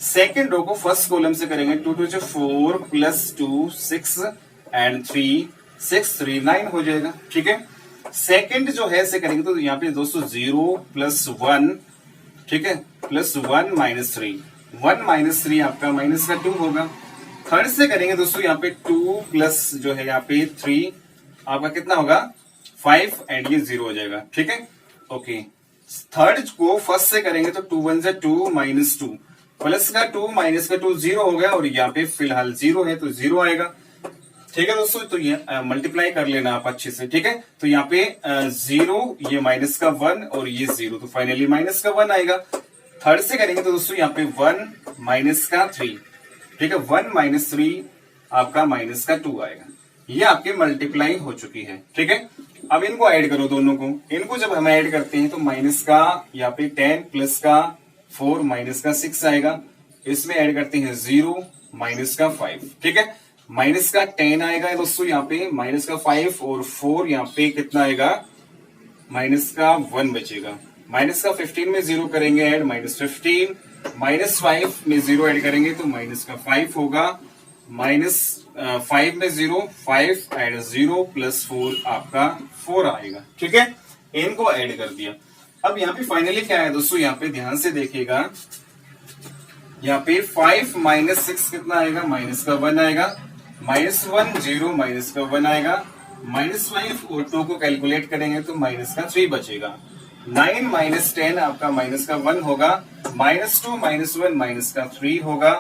सेकेंड रो को फर्स्ट कॉलम से करेंगे, 2 2 4 प्लस 2 6 एंड 3 6 3 9 हो जाएगा। ठीक है, सेकेंड जो है से करेंगे तो यहाँ पे दोस्तों 0 प्लस 1, ठीक है, प्लस 1 माइनस 3, 1 माइनस 3 आपका माइनस का 2 होगा। थर्ड से करेंगे दोस्तों, यहाँ पे 2 प्लस जो है यहाँ पे 3 आपका कितना होगा 5 एंड ये 0 हो जाएगा। ठीक है, ओके। थर्ड को फर्स्ट से करेंगे तो 2 1 2 माइनस 2, प्लस का 2 माइनस का 2 0 हो गया, और यहाँ पे फिलहाल 0 है तो 0 आएगा। ठीक है दोस्तों, तो ये मल्टीप्लाई कर लेना आप अच्छे से। ठीक है, तो यहाँ पे 0, ये माइनस का 1 और ये 0, तो फाइनली माइनस का 1 आएगा। थर्ड से करेंगे तो दोस्तों यहाँ पे 1 माइनस का 3, ठीक है, 1 माइनस 3 आपका माइनस का 2 आएगा। ये आपके मल्टीप्लाई हो चुकी है। ठीक है, अब इनको ऐड करो दोनों को। इनको जब हम ऐड करते हैं तो माइनस का यहाँ पे 10 प्लस का 4 माइनस का 6 आएगा। इसमें ऐड करते हैं 0 माइनस का 5। ठीक है, माइनस का 10 आएगा दोस्तों, यहाँ पे माइनस का 5 और 4 यहाँ पे कितना आएगा माइनस का 1 बचेगा। माइनस का 15 में 0 करेंगे ऐड, माइनस 15, माइनस 5 में 0 ऐड करेंगे तो माइनस का 5 होगा, माइनस 5 में 0, 5 एंड 0 प्लस 4 आपका 4 आएगा। ठीक है, इनको ऐड कर दिया। अब यहाँ पे फाइनली क्या है दोस्तों, यहाँ पे ध्यान से देखिएगा, यहाँ पे 5 माइनस 6 कितना आएगा माइनस का 1 आएगा, माइनस 1 0 माइनस का 1 आएगा, माइनस 5 और 2 को कैलकुलेट करेंगे तो माइनस का 3 बचेगा। 9 माइनस 10 आपका माइनस का 1 होगा, माइनस 2 माइनस 1 माइनस का 3 होगा,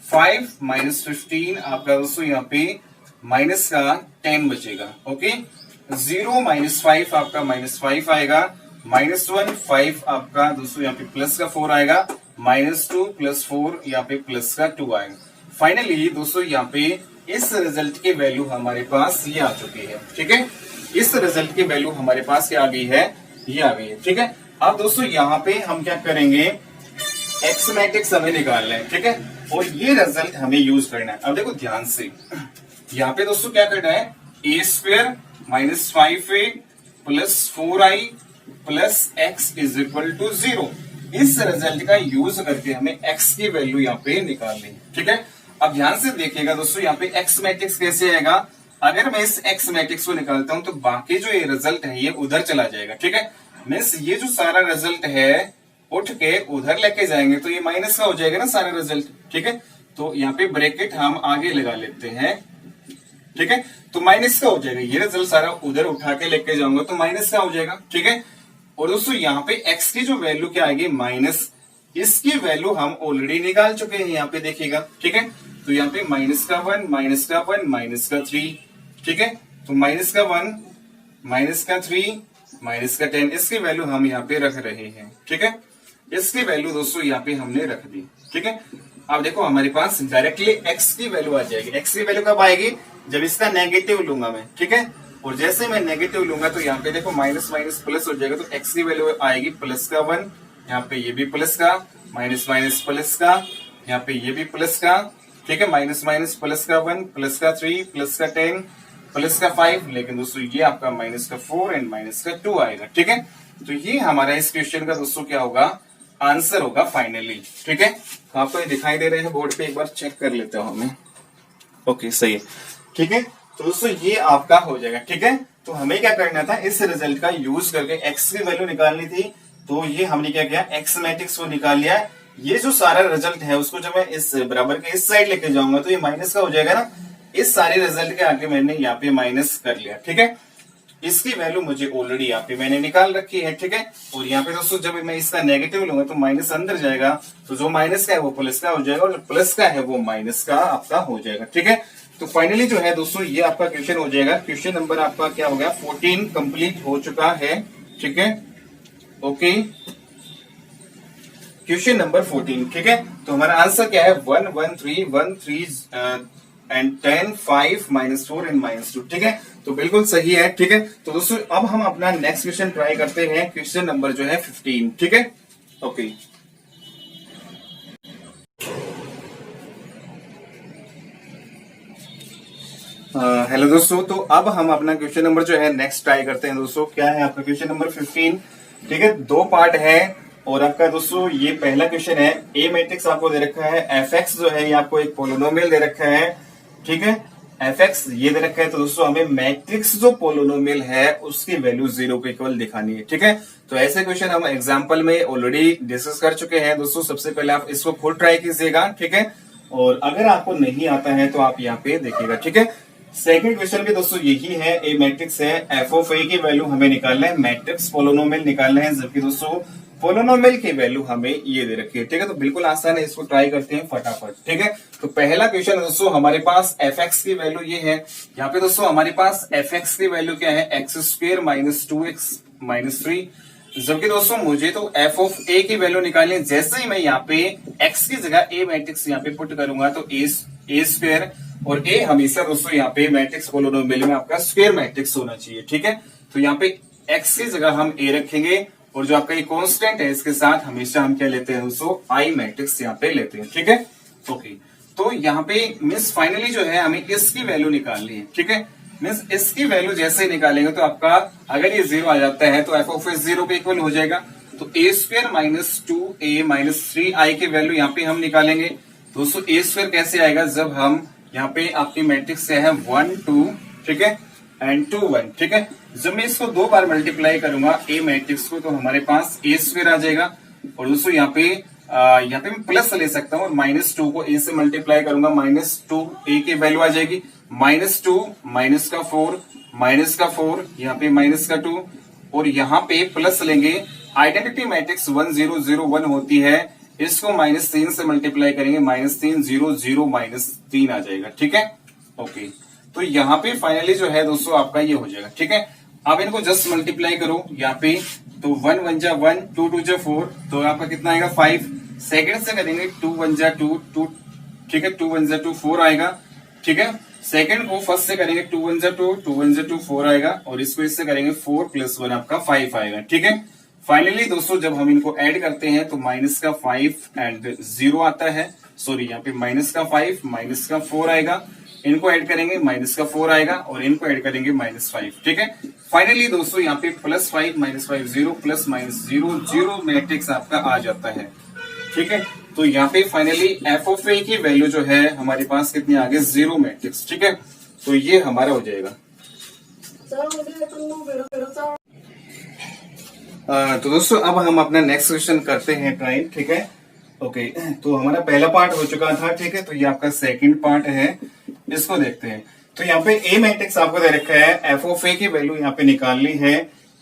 5 माइनस 15 आपका दोस्तों यहाँ पे माइनस का 10 बचेगा। ओके, 0 माइनस 5 आपका माइनस 5 आएगा, माइनस 1 5 आपका दोस्तों यहाँ पे प्लस का 4 आएगा, माइनस 2 प्लस 4 यहाँ पे प्लस का 2 आएगा। फाइनली दोस्तों यहाँ पे इस रिजल्ट की वैल्यू हमारे पास ये आ चुकी है। ठीक है, इस रिजल्ट की वैल्यू हमारे पास क्या आ गई है, ये आ गई है। ठीक है, अब दोस्तों यहाँ पे हम क्या करेंगे, एक्स मैट्रिक्स हमें निकालना है। ठीक है, और ये रिजल्ट हमें यूज करना है। अब देखो ध्यान से, यहाँ पे दोस्तों क्या करना है, a square minus 5a plus 4i plus x is equal to 0, इस रिजल्ट का यूज करके हमें एक्स की वैल्यू यहाँ पे निकालनी है। ठीक है, अब ध्यान से देखिएगा दोस्तों, यहाँ पे एक्स मैट्रिक्स कैसे आएगा, अगर मैं इस एक्स मैट्रिक्स को निकालता हूं तो बाकी जो ये रिजल्ट है ये उधर चला जाएगा। ठीक है, मीन्स ये जो सारा रिजल्ट है उठ के उधर लेके जाएंगे तो ये माइनस का हो जाएगा ना सारा रिजल्ट। ठीक है, तो यहाँ पे ब्रैकेट हम आगे लगा लेते हैं। ठीक है, तो माइनस का हो जाएगा, ये रिजल्ट सारा उधर उठा के लेके जाऊंगा तो माइनस का हो जाएगा। ठीक है, और दोस्तों यहाँ पे एक्स की जो वैल्यू क्या आएगी माइनस, इसकी वैल्यू हम ऑलरेडी निकाल चुके हैं, यहाँ पे देखिएगा। ठीक है, तो यहाँ पे माइनस का 1 माइनस का 1 माइनस का 3। ठीक है, तो माइनस का 1 माइनस का 3 माइनस का 10, इसकी वैल्यू हम यहाँ पे रख रहे हैं। ठीक है, इसकी वैल्यू दोस्तों यहाँ पे हमने रख दी। ठीक है, अब देखो हमारे पास डायरेक्टली एक्स की वैल्यू आ जाएगी। एक्स की वैल्यू कब आएगी, जब इसका नेगेटिव लूंगा मैं। ठीक है, और जैसे मैं नेगेटिव लूंगा तो यहाँ पे देखो माइनस माइनस प्लस हो जाएगा, तो एक्स की वैल्यू आएगी प्लस का 1, यहाँ पे ये भी प्लस का, माइनस माइनस प्लस का, यहाँ पे ये भी प्लस का। ठीक है, माइनस माइनस प्लस का 1 प्लस का 3 प्लस का 10 प्लस का 5, लेकिन दोस्तों ये आपका माइनस का 4 एंड माइनस का 2 आएगा। ठीक है, तो ये हमारा इस क्वेश्चन का दोस्तों क्या होगा, आंसर होगा फाइनली। ठीक है, तो आपको ये दिखाई दे रहे हैं बोर्ड पे, एक बार चेक कर लेते हो हमें। ओके, सही है। ठीक है, तो दोस्तों ये आपका हो जाएगा। ठीक है, तो हमें क्या करना था, इस रिजल्ट का यूज करके एक्स की वैल्यू निकालनी थी, तो ये हमने क्या किया, एक्स मैट्रिक्स को निकाल लिया। ये जो सारा रिजल्ट है उसको जब मैं इस बराबर के इस साइड लेके जाऊंगा तो ये माइनस का हो जाएगा ना, इस सारे रिजल्ट के आगे मैंने यहाँ पे माइनस कर लिया। ठीक है, इसकी वैल्यू मुझे ऑलरेडी यहाँ पे मैंने निकाल रखी है। ठीक है, और यहाँ पे दोस्तों जब मैं इसका नेगेटिव लूंगा तो माइनस अंदर जाएगा, तो जो माइनस का है वो प्लस का हो जाएगा, और जो प्लस का है वो माइनस का आपका हो जाएगा। ठीक है, तो फाइनली जो है दोस्तों ये आपका क्वेश्चन हो जाएगा। क्वेश्चन नंबर आपका क्या हो गया, 14 कंप्लीट हो चुका है। ठीक है, ओके, क्वेश्चन नंबर 14। ठीक है, तो हमारा आंसर क्या है, 1 1 3 1 3 एंड 10 5 माइनस 4 एंड माइनस 2। ठीक है, तो बिल्कुल सही है। ठीक है, तो दोस्तों अब हम अपना नेक्स्ट क्वेश्चन ट्राई करते हैं, क्वेश्चन नंबर जो है 15। ठीक है, ओके, हेलो दोस्तों, तो अब हम अपना क्वेश्चन नंबर जो है नेक्स्ट ट्राई करते हैं दोस्तों। क्या है आपका क्वेश्चन नंबर 15। ठीक है, दो पार्ट है और आपका दोस्तों ये पहला क्वेश्चन है। ए मैट्रिक्स आपको दे रखा है, एफ एक्स जो है ये आपको एक पोलिनोमियल दे रखा है। ठीक है, एफ एक्स ये दे रखा है, तो दोस्तों हमें मैट्रिक्स जो पोलिनोमियल है उसकी वैल्यू 0 के इक्वल दिखानी है। ठीक है, तो ऐसे क्वेश्चन हम एग्जाम्पल में ऑलरेडी डिस्कस कर चुके हैं दोस्तों। सबसे पहले आप इसको खुद ट्राई कीजिएगा। ठीक है, और अगर आपको नहीं आता है तो आप यहाँ पे देखिएगा। ठीक है, सेकंड क्वेश्चन भी दोस्तों यही है, ए मैट्रिक्स है, एफ ऑफ ए की वैल्यू हमें निकालना है, मैट्रिक्स पोलिनोमियल निकालना है, जबकि दोस्तों पोलिनोमियल की वैल्यू हमें ये दे रखी है। ठीक है, तो बिल्कुल आसान है, इसको ट्राई करते हैं फटाफट। ठीक है, तो पहला क्वेश्चन दोस्तों हमारे पास एफ एक्स की वैल्यू ये है। यहाँ पे दोस्तों हमारे पास एफ एक्स की वैल्यू क्या है, x square minus 2x minus 3, जबकि दोस्तों मुझे तो एफ ऑफ ए की वैल्यू निकालनी है। जैसे ही मैं यहाँ पे एक्स की जगह ए मैट्रिक्स यहाँ पे पुट करूंगा तो ए स्क्वायर, और ए हमेशा दोस्तों यहाँ पे मैट्रिक्स पोलिनोमियल में आपका स्क्वायर मैट्रिक्स होना चाहिए। ठीक है, तो यहाँ पे एक्स की जगह हम ए रखेंगे, और जो आपका ये कांस्टेंट है इसके साथ हमेशा हम क्या लेते हैं दोस्तों, आई मैट्रिक्स यहाँ पे लेते हैं। ठीक है, ओके, तो यहाँ पे मीन्स फाइनली जो है हमें इसकी वैल्यू निकालनी है। ठीक है, मीन्स इसकी वैल्यू जैसे ही निकालेंगे तो आपका अगर ये 0 आ जाता है तो एफ ऑफ ए 0 के इक्वल हो जाएगा। तो ए square minus 2a minus 3i की वैल्यू यहाँ पे हम निकालेंगे। दोस्तों ए स्क्वायर कैसे आएगा, जब हम यहाँ पे आपकी मैट्रिक्स से है 1 2, ठीक है, एंड 2 1। ठीक है, जब मैं इसको 2 बार मल्टीप्लाई करूंगा ए मैट्रिक्स को तो हमारे पास ए स्क्वायर आ जाएगा। और दोस्तों यहाँ पे मैं प्लस ले सकता हूँ, और -2 को ए से मल्टीप्लाई करूंगा, -2 ए की वैल्यू आ जाएगी, -2 माइनस का 4 यहाँ पे माइनस का 2, और यहाँ पे प्लस लेंगे। आइडेंटिटी मैट्रिक्स 1 0 0 1 होती है, इसको -3 से मल्टीप्लाई करेंगे, -3 0 0 -3 आ जाएगा। ठीक है, ओके, तो यहाँ पे फाइनली जो है दोस्तों आपका ये हो जाएगा। ठीक है, अब इनको जस्ट मल्टीप्लाई करो यहाँ पे, तो 1 1 जा 1, 2 2 जा 4, तो आपका कितना आएगा 5। सेकंड से करेंगे 2 1 जा 2 2, ठीक है, 2 1 जा 2 4 आएगा। ठीक है, सेकंड को फर्स्ट से करेंगे 2 1 जा 2, 2 1 जा 2 4 आएगा, और इसको इससे करेंगे 4 + 1 आपका 5 आएगा। ठीक है, फाइनली दोस्तों जब हम इनको ऐड करते हैं तो माइनस का 5 एंड 0 आता है, सॉरी यहाँ पे माइनस का 5 माइनस का 4 आएगा, इनको ऐड करेंगे माइनस का 4 आएगा, और इनको ऐड करेंगे -5। ठीक है, फाइनली दोस्तों यहाँ पे +5 -5 0 + -0 0 मैट्रिक्स आपका आ जाता है। ठीक है, तो यहाँ पे फाइनली एफ ऑफ ए की वैल्यू जो है हमारे पास कितनी आ गई, 0 मैट्रिक्स। ठीक है, तो ये हमारा हो जाएगा। तो दोस्तों अब हम अपना नेक्स्ट क्वेश्चन करते हैं ट्राई। ठीक है, ओके, तो हमारा पहला पार्ट हो चुका था। ठीक है, तो ये आपका सेकंड पार्ट है, इसको देखते हैं। तो यहाँ पे ए मैट्रिक्स आपको दे रखा है, एफ ऑफ ए की वैल्यू यहाँ पे निकालनी है,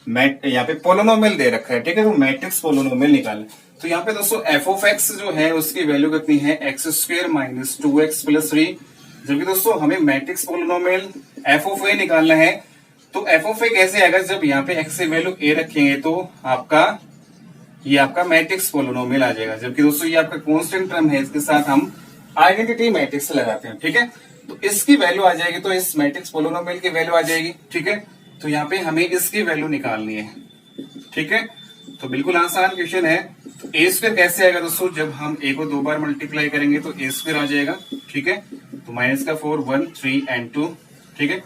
यहाँ पे पोलिनोमियल दे रखा है। ठीक है, तो मैट्रिक्स पोलिनोमियल निकालना, तो यहाँ पे दोस्तों एफ ऑफ एक्स जो है उसकी वैल्यू कितनी है, एक्स स्क्वायर माइनस 2x + 3, जबकि दोस्तों हमें मैट्रिक्स पोलिनोमियल एफ ऑफ ए निकालना है। तो एफ ऑफ ए कैसे आएगा, जब यहाँ पे एक्स की वैल्यू ए रखेंगे तो ये आपका मैट्रिक्स पोलिनोमियल आ जाएगा, जबकि दोस्तों ये आपका कांस्टेंट टर्म है, इसके साथ हम आइडेंटिटी मैट्रिक्स लगाते हैं। ठीक है, तो इसकी वैल्यू आ जाएगी, तो इस मैट्रिक्स पोलिनोमियल की वैल्यू आ जाएगी। ठीक है, तो यहाँ पे हमें इसकी वैल्यू निकालनी है। ठीक है, तो बिल्कुल आसान क्वेश्चन है। तो ए स्क्वायर कैसे आएगा दोस्तों, जब हम ए को 2 बार मल्टीप्लाई करेंगे तो ए स्क्वायर आ जाएगा। ठीक है, तो माइनस का 4 1 3 एंड 2। ठीक है,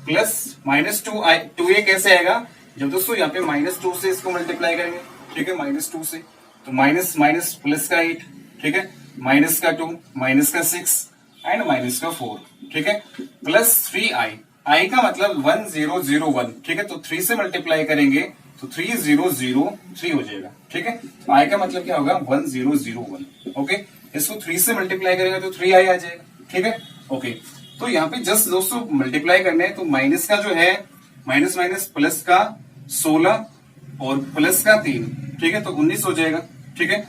प्लस -2a कैसे आएगा, जब दोस्तों यहाँ पे -2 से इसको मल्टीप्लाई करेंगे। ठीक है, -2 से, तो माइनस माइनस प्लस का 8, ठीक है, माइनस का 2, माइनस का 6 एंड माइनस का 4। ठीक है, प्लस 3i, i का मतलब 1 0 0 1। ठीक है, तो 3 से मल्टीप्लाई करेंगे तो 3 0 0 3 हो जाएगा। ठीक है, तो i का मतलब क्या होगा, 1 0 0 1। ओके, इसको 3 से मल्टीप्लाई करेंगे तो 3i आ जाएगा। ठीक है, ओके, तो यहाँ पे जस्ट दोस्तों मल्टीप्लाई करने हैं, तो माइनस का जो है माइनस माइनस प्लस का 16 और प्लस का 3। ठीक है, तो 19 हो जाएगा। ठीक है,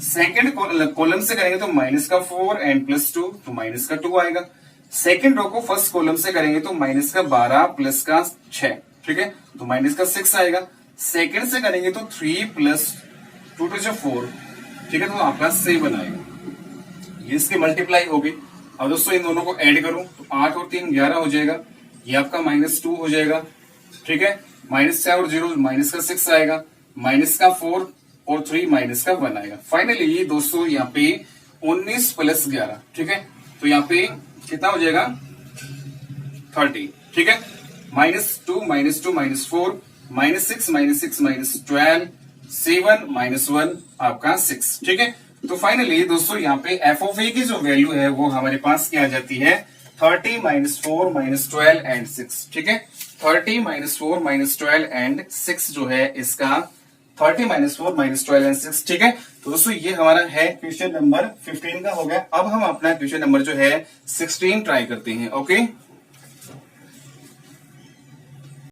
सेकंड कॉलम से करेंगे तो माइनस का 4 एंड +2, तो माइनस का 2 आएगा। सेकंड रो को फर्स्ट कॉलम से करेंगे तो माइनस का 12 प्लस का 6। ठीक है, तो माइनस का 6 आएगा। सेकंड से करेंगे तो 3 + 2 = 4। ठीक है, तो आपका 7 आएगा। ये इसकी मल्टीप्लाई होगी। अब दोस्तों इन दोनों को ऐड करूं तो 8 और 3 11 हो जाएगा, ये आपका -2 हो जाएगा। ठीक है, -6 और 0 माइनस का 6 आएगा, माइनस का 4 और 3 माइनस का 1 आएगा। फाइनली दोस्तों यहाँ पे 19 + 11। ठीक है, तो यहाँ पे कितना हो जाएगा 30, ठीक है। -2 -2 -4 -6 -12 7 -1 आपका 6, ठीक है। तो फाइनली दोस्तों यहाँ पे एफ ऑफ ए की जो वैल्यू है वो हमारे पास क्या आ जाती है, 30 -4 -12 एंड 6, ठीक है। 30 -4 -12 एंड 6 जो है इसका 30 -4 -12 एंड 6, ठीक है। तो दोस्तों ये हमारा है क्वेश्चन नंबर 15 का हो गया। अब हम अपना क्वेश्चन नंबर जो है 16 ट्राई करते हैं। ओके